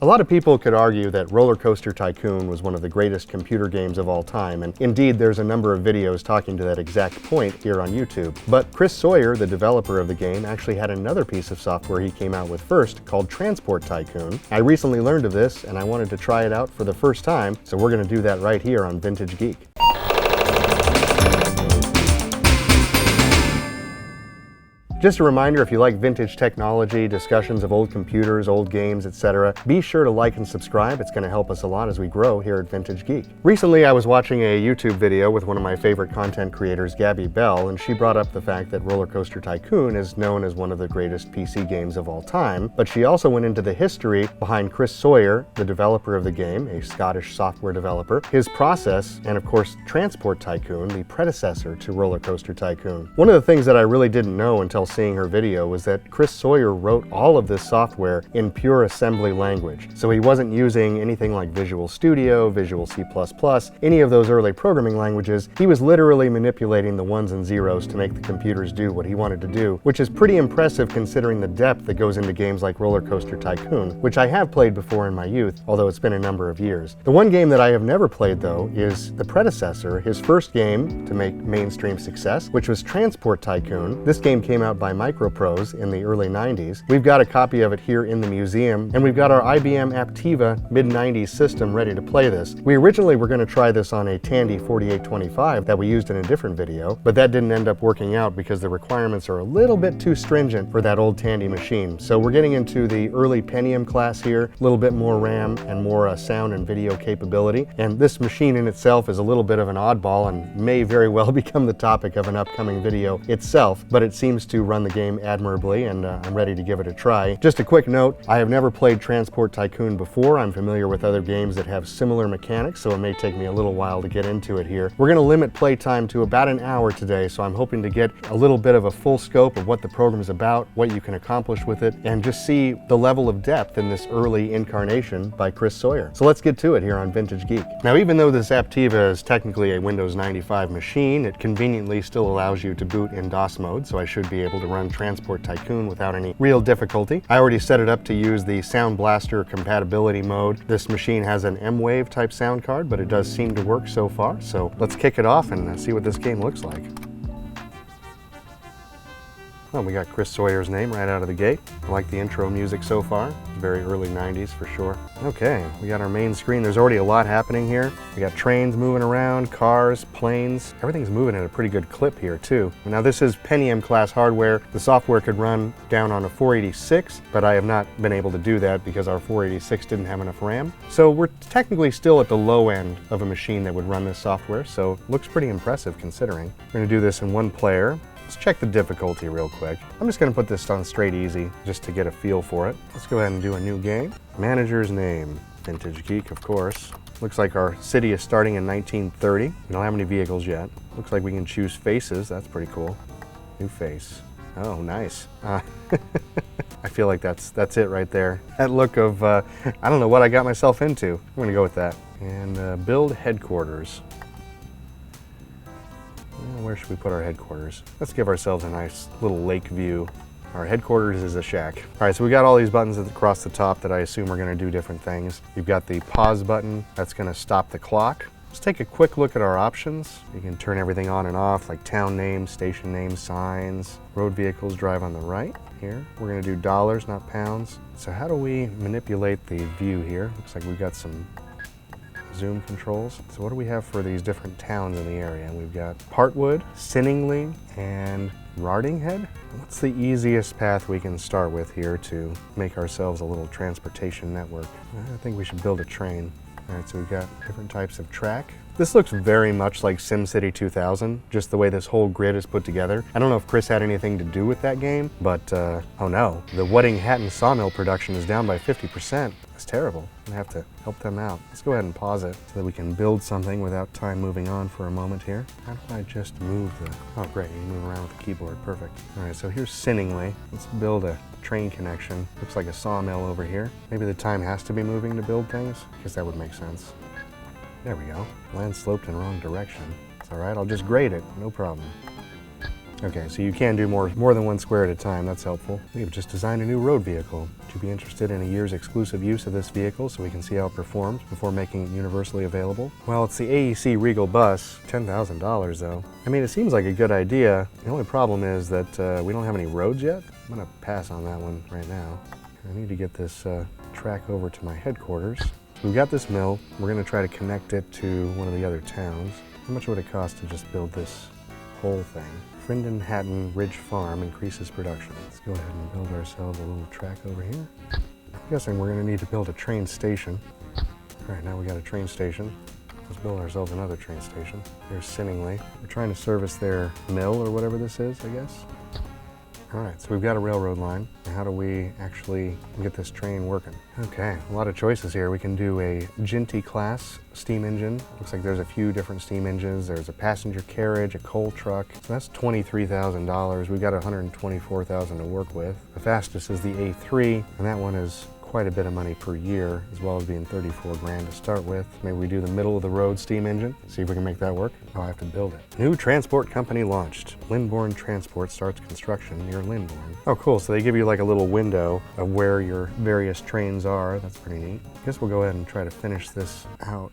A lot of people could argue that Roller Coaster Tycoon was one of the greatest computer games of all time, and indeed there's a number of videos talking to that exact point here on YouTube. But Chris Sawyer, the developer of the game, actually had another piece of software he came out with first called Transport Tycoon. I recently learned of this and I wanted to try it out for the first time, so we're going to do that right here on Vintage Geek. Just a reminder, if you like vintage technology, discussions of old computers, old games, etc., be sure to like and subscribe. It's going to help us a lot as we grow here at Vintage Geek. Recently, I was watching a YouTube video with one of my favorite content creators, Gabby Bell, and she brought up the fact that Roller Coaster Tycoon is known as one of the greatest PC games of all time, but she also went into the history behind Chris Sawyer, the developer of the game, a Scottish software developer, his process, and of course, Transport Tycoon, the predecessor to Roller Coaster Tycoon. One of the things that I really didn't know until seeing her video was that Chris Sawyer wrote all of this software in pure assembly language. So he wasn't using anything like Visual Studio, Visual C++, any of those early programming languages. He was literally manipulating the ones and zeros to make the computers do what he wanted to do, which is pretty impressive considering the depth that goes into games like Roller Coaster Tycoon, which I have played before in my youth, although it's been a number of years. The one game that I have never played, though, is the predecessor, his first game to make mainstream success, which was Transport Tycoon. This game came out by Microprose in the early 90s. We've got a copy of it here in the museum, and we've got our IBM Aptiva mid-90s system ready to play this. We originally were going to try this on a Tandy 4825 that we used in a different video, but that didn't end up working out because the requirements are a little bit too stringent for that old Tandy machine. So we're getting into the early Pentium class here, a little bit more RAM and more sound and video capability. And this machine in itself is a little bit of an oddball and may very well become the topic of an upcoming video itself, but it seems to run the game admirably, and I'm ready to give it a try. Just a quick note, I have never played Transport Tycoon before. I'm familiar with other games that have similar mechanics, so it may take me a little while to get into it here. We're going to limit playtime to about an hour today, so I'm hoping to get a little bit of a full scope of what the program is about, what you can accomplish with it, and just see the level of depth in this early incarnation by Chris Sawyer. So let's get to it here on Vintage Geek. Now, even though this Aptiva is technically a Windows 95 machine, it conveniently still allows you to boot in DOS mode, so I should be able to run Transport Tycoon without any real difficulty. I already set it up to use the Sound Blaster compatibility mode. This machine has an M-Wave type sound card, but it does seem to work so far. So let's kick it off and see what this game looks like. Well, we got Chris Sawyer's name right out of the gate. I like the intro music so far. It's very early 90s for sure. Okay, we got our main screen. There's already a lot happening here. We got trains moving around, cars, planes. Everything's moving at a pretty good clip here too. Now this is Pentium class hardware. The software could run down on a 486, but I have not been able to do that because our 486 didn't have enough RAM. So we're technically still at the low end of a machine that would run this software, so it looks pretty impressive considering. We're gonna do this in one player. Let's check the difficulty real quick. I'm just going to put this on straight easy just to get a feel for it. Let's go ahead and do a new game. Manager's name, Vintage Geek, of course. Looks like our city is starting in 1930. We don't have any vehicles yet. Looks like we can choose faces. That's pretty cool. New face. Oh, nice. I feel like that's it right there. That look of, I don't know what I got myself into. I'm going to go with that. And build headquarters. Where should we put our headquarters? Let's give ourselves a nice little lake view. Our headquarters is a shack. All right, so we got all these buttons across the top that I assume are gonna do different things. You've got the pause button, that's gonna stop the clock. Let's take a quick look at our options. You can turn everything on and off, like town names, station names, signs. Road vehicles drive on the right here. We're gonna do dollars, not pounds. So how do we manipulate the view here? Looks like we've got some zoom controls. So what do we have for these different towns in the area? We've got Partwood, Sinningley, and Rardinghead. What's the easiest path we can start with here to make ourselves a little transportation network? I think we should build a train. All right, so we've got different types of track. This looks very much like SimCity 2000, just the way this whole grid is put together. I don't know if Chris had anything to do with that game, but oh no, the Wedding Hatton Sawmill production is down by 50%. That's terrible. I'm gonna have to help them out. Let's go ahead and pause it so that we can build something without time moving on for a moment here. How do I just move the, oh great, you can move around with the keyboard, perfect. All right, so here's Sinningley. Let's build a train connection. Looks like a sawmill over here. Maybe the time has to be moving to build things? I guess that would make sense. There we go. Land sloped in the wrong direction. It's all right, I'll just grade it, no problem. Okay, so you can do more than one square at a time. That's helpful. We've just designed a new road vehicle. Would you be interested in a year's exclusive use of this vehicle so we can see how it performs before making it universally available? Well, it's the AEC Regal bus. $10,000 though. I mean, it seems like a good idea. The only problem is that we don't have any roads yet. I'm gonna pass on that one right now. I need to get this track over to my headquarters. We've got this mill. We're gonna try to connect it to one of the other towns. How much would it cost to just build this whole thing? Frindon Hatton Ridge Farm increases production. Let's go ahead and build ourselves a little track over here. I'm guessing we're gonna need to build a train station. All right, now we got a train station. Let's build ourselves another train station. Here's Sinningly. We're trying to service their mill or whatever this is, I guess. All right, so we've got a railroad line. How do we actually get this train working? Okay, a lot of choices here. We can do a Ginty class steam engine. Looks like there's a few different steam engines. There's a passenger carriage, a coal truck. So that's $23,000. We've got $124,000 to work with. The fastest is the A3, and that one is quite a bit of money per year, as well as being 34 grand to start with. Maybe we do the middle of the road steam engine, see if we can make that work. Oh, I have to build it. New transport company launched. Lindborn Transport starts construction near Lindborn. Oh, cool, so they give you like a little window of where your various trains are. That's pretty neat. I guess we'll go ahead and try to finish this out.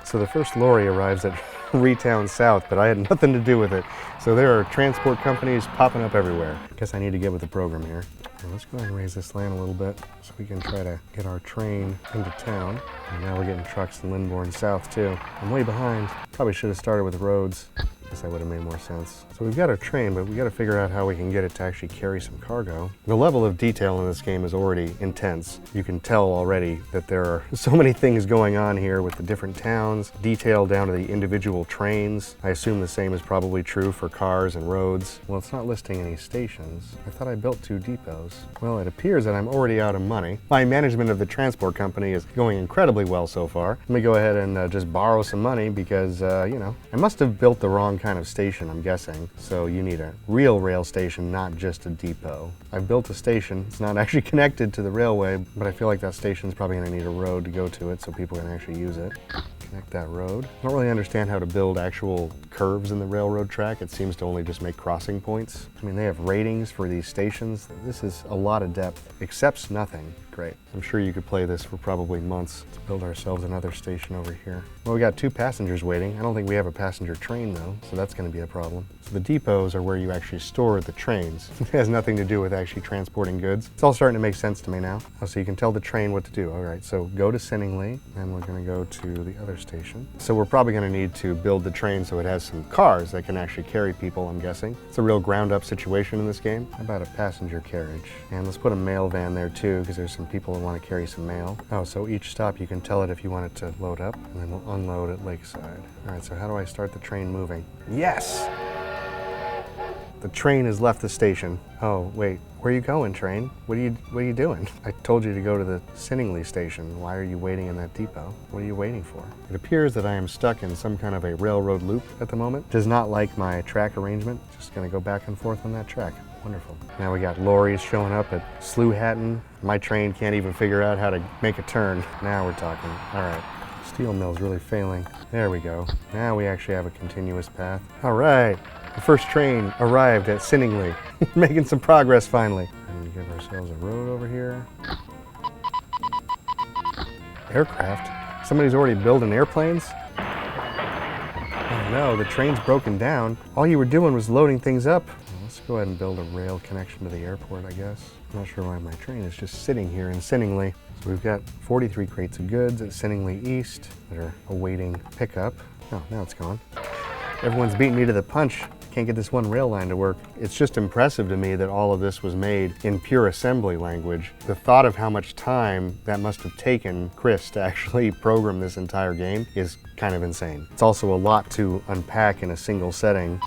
So the first lorry arrives at Retown South, but I had nothing to do with it. So there are transport companies popping up everywhere. Guess I need to get with the program here. And let's go ahead and raise this land a little bit so we can try to get our train into town. And now we're getting trucks in Lindborn South too. I'm way behind. Probably should have started with roads. Guess that would have made more sense. So we've got our train, but we got to figure out how we can get it to actually carry some cargo. The level of detail in this game is already intense. You can tell already that there are so many things going on here with the different towns, detail down to the individual trains. I assume the same is probably true for cars and roads. Well, it's not listing any stations. I thought I built 2 depots. Well, it appears that I'm already out of money. My management of the transport company is going incredibly well so far. Let me go ahead and just borrow some money because, you know, I must have built the wrong kind of station, I'm guessing. So you need a real rail station, not just a depot. I've built a station. It's not actually connected to the railway, but I feel like that station's probably going to need a road to go to it so people can actually use it. Connect that road. I don't really understand how to build actual curves in the railroad track. It seems to only just make crossing points. I mean, they have ratings for these stations. This is a lot of depth. Accepts nothing. Great. I'm sure you could play this for probably months. Let's build ourselves another station over here. Well, we got 2 passengers waiting. I don't think we have a passenger train though, so that's going to be a problem. So the depots are where you actually store the trains. It has nothing to do with actually transporting goods. It's all starting to make sense to me now. Oh, so you can tell the train what to do. All right, so go to Sinningly, and we're going to go to the other station. So we're probably going to need to build the train so it has some cars that can actually carry people, I'm guessing. It's a real ground-up situation in this game. How about a passenger carriage? And let's put a mail van there too, because there's some people that want to carry some mail. Oh, so each stop you can tell it if you want it to load up, and then we'll unload at Lakeside. All right, so how do I start the train moving? Yes! The train has left the station. Oh, wait, where are you going, train? What are you doing? I told you to go to the Sinningly station. Why are you waiting in that depot? What are you waiting for? It appears that I am stuck in some kind of a railroad loop at the moment. Does not like my track arrangement. Just gonna go back and forth on that track. Wonderful. Now we got lorries showing up at Slough Hatton. My train can't even figure out how to make a turn. Now we're talking. All right. Steel mill's really failing. There we go. Now we actually have a continuous path. All right. The first train arrived at Sinningly. Making some progress finally. And give ourselves a road over here. Aircraft? Somebody's already building airplanes? Oh no, the train's broken down. All you were doing was loading things up. Let's go ahead and build a rail connection to the airport, I guess. I'm not sure why my train is just sitting here in Sinningly. So we've got 43 crates of goods at Sinningly East that are awaiting pickup. Oh, now it's gone. Everyone's beating me to the punch. Can't get this one rail line to work. It's just impressive to me that all of this was made in pure assembly language. The thought of how much time that must have taken Chris to actually program this entire game is kind of insane. It's also a lot to unpack in a single setting.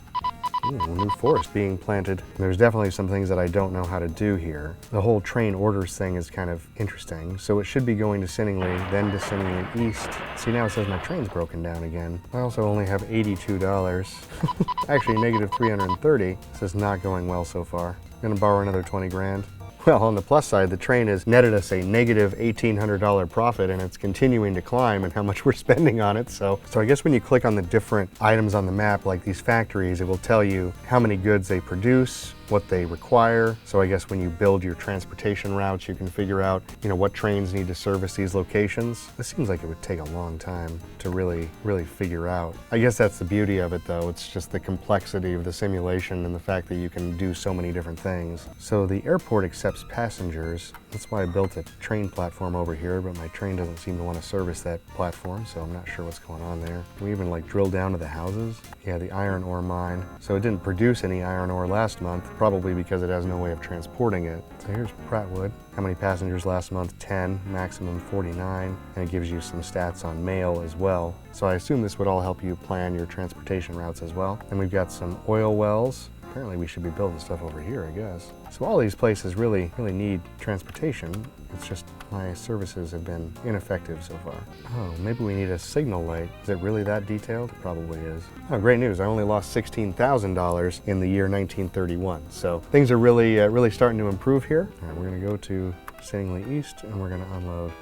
Ooh, a new forest being planted. There's definitely some things that I don't know how to do here. The whole train orders thing is kind of interesting. So it should be going to Sinningly, then to Sinningly East. See, now it says my train's broken down again. I also only have $82. Actually, negative 330. This is not going well so far. I'm gonna borrow another 20 grand. Well, on the plus side, the train has netted us a negative $1,800 profit, and it's continuing to climb in how much we're spending on it. So I guess when you click on the different items on the map, like these factories, it will tell you how many goods they produce, what they require. So I guess when you build your transportation routes, you can figure out, what trains need to service these locations. This seems like it would take a long time to really figure out. I guess that's the beauty of it, though. It's just the complexity of the simulation and the fact that you can do so many different things. So the airport accepts passengers. That's why I built a train platform over here, but my train doesn't seem to want to service that platform, so I'm not sure what's going on there. Can we even drill down to the houses? Yeah, the iron ore mine. So it didn't produce any iron ore last month, probably because it has no way of transporting it. So here's Prattwood. How many passengers last month? 10, maximum 49, and it gives you some stats on mail as well. So I assume this would all help you plan your transportation routes as well. And we've got some oil wells. Apparently we should be building stuff over here, I guess. So all these places really need transportation. It's just my services have been ineffective so far. Oh, maybe we need a signal light. Is it really that detailed? It probably is. Oh, great news. I only lost $16,000 in the year 1931. So things are really starting to improve here. All right, we're gonna go to Sinningley East and we're gonna unload.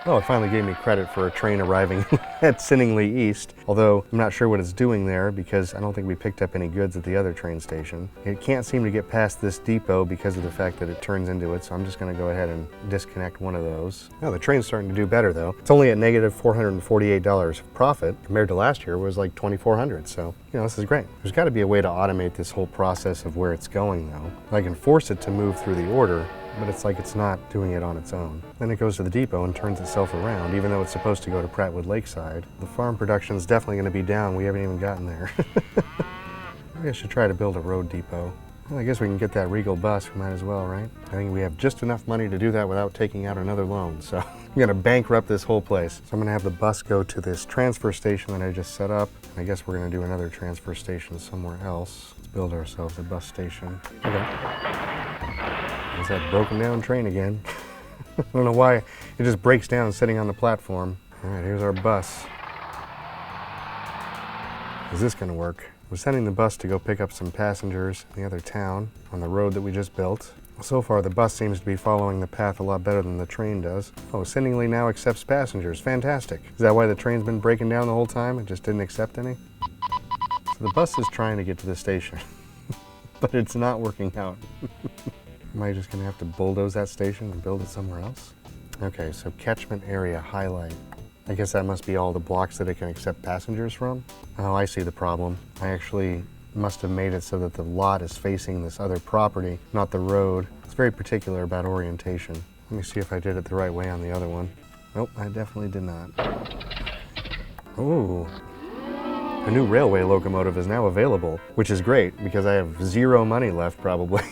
Oh, it finally gave me credit for a train arriving at Sinningley East, although I'm not sure what it's doing there because I don't think we picked up any goods at the other train station. It can't seem to get past this depot because of the fact that it turns into it, so I'm just going to go ahead and disconnect one of those. Oh, the train's starting to do better, though. It's only at negative $448 profit. Compared to last year, it was like $2,400, so, this is great. There's got to be a way to automate this whole process of where it's going, though. I can force it to move through the order, but it's like it's not doing it on its own. Then it goes to the depot and turns itself around, even though it's supposed to go to Prattwood Lakeside. The farm production's definitely going to be down. We haven't even gotten there. Maybe I should try to build a road depot. Well, I guess we can get that Regal bus. We might as well, right? I think we have just enough money to do that without taking out another loan. So I'm going to bankrupt this whole place. So I'm going to have the bus go to this transfer station that I just set up. I guess we're going to do another transfer station somewhere else. Let's build ourselves a bus station. Okay. It's that broken down train again. I don't know why it just breaks down sitting on the platform. All right, here's our bus. Is this going to work? We're sending the bus to go pick up some passengers in the other town on the road that we just built. So far, the bus seems to be following the path a lot better than the train does. Oh, Sinningley now accepts passengers. Fantastic. Is that why the train's been breaking down the whole time? It just didn't accept any? So the bus is trying to get to the station, but it's not working out. Am I just going to have to bulldoze that station and build it somewhere else? Okay, so catchment area highlight. I guess that must be all the blocks that it can accept passengers from. Oh, I see the problem. I actually must have made it so that the lot is facing this other property, not the road. It's very particular about orientation. Let me see if I did it the right way on the other one. Nope, I definitely did not. Ooh. A new railway locomotive is now available, which is great because I have zero money left probably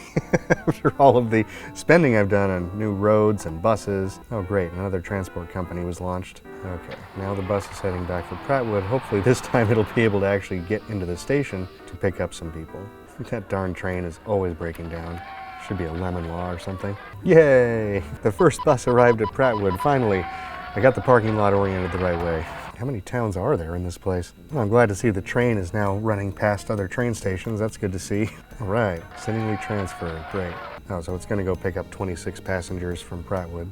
after all of the spending I've done on new roads and buses. Oh great, another transport company was launched. Okay, now the bus is heading back for Prattwood. Hopefully this time it'll be able to actually get into the station to pick up some people. That darn train is always breaking down. Should be a lemon law or something. Yay! The first bus arrived at Prattwood. Finally, I got the parking lot oriented the right way. How many towns are there in this place? Well, I'm glad to see the train is now running past other train stations. That's good to see. All right, Sinningley transfer, great. Oh, so it's gonna go pick up 26 passengers from Prattwood.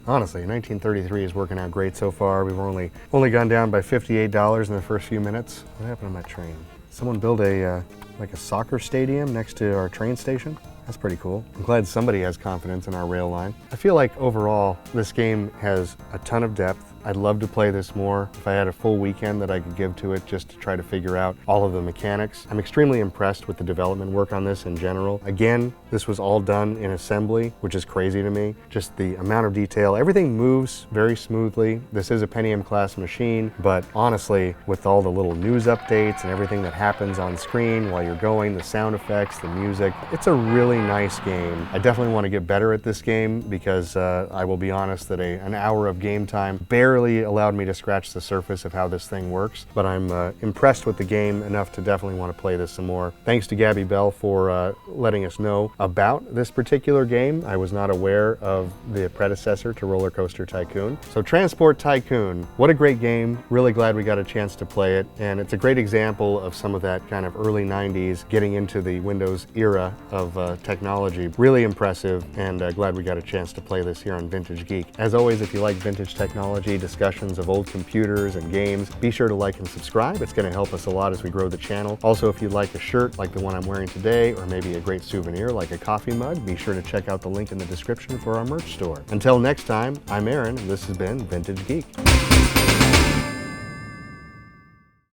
Honestly, 1933 is working out great so far. We've only gone down by $58 in the first few minutes. What happened to my train? Someone built like a soccer stadium next to our train station? That's pretty cool. I'm glad somebody has confidence in our rail line. I feel like overall, this game has a ton of depth. I'd love to play this more if I had a full weekend that I could give to it just to try to figure out all of the mechanics. I'm extremely impressed with the development work on this in general. Again, this was all done in assembly, which is crazy to me. Just the amount of detail. Everything moves very smoothly. This is a Pentium class machine, but honestly, with all the little news updates and everything that happens on screen while you're going, the sound effects, the music, it's a really nice game. I definitely want to get better at this game because I will be honest that an hour of game time barely barely allowed me to scratch the surface of how this thing works, but I'm impressed with the game enough to definitely want to play this some more. Thanks to Gabby Bell for letting us know about this particular game. I was not aware of the predecessor to Roller Coaster Tycoon. So Transport Tycoon, what a great game. Really glad we got a chance to play it, and it's a great example of some of that kind of early 90s getting into the Windows era of technology. Really impressive, and glad we got a chance to play this here on Vintage Geek. As always, if you like vintage technology, discussions of old computers and games, be sure to like and subscribe. It's going to help us a lot as we grow the channel. Also, if you'd like a shirt like the one I'm wearing today, or maybe a great souvenir like a coffee mug, be sure to check out the link in the description for our merch store. Until next time, I'm Aaron, and this has been Vintage Geek.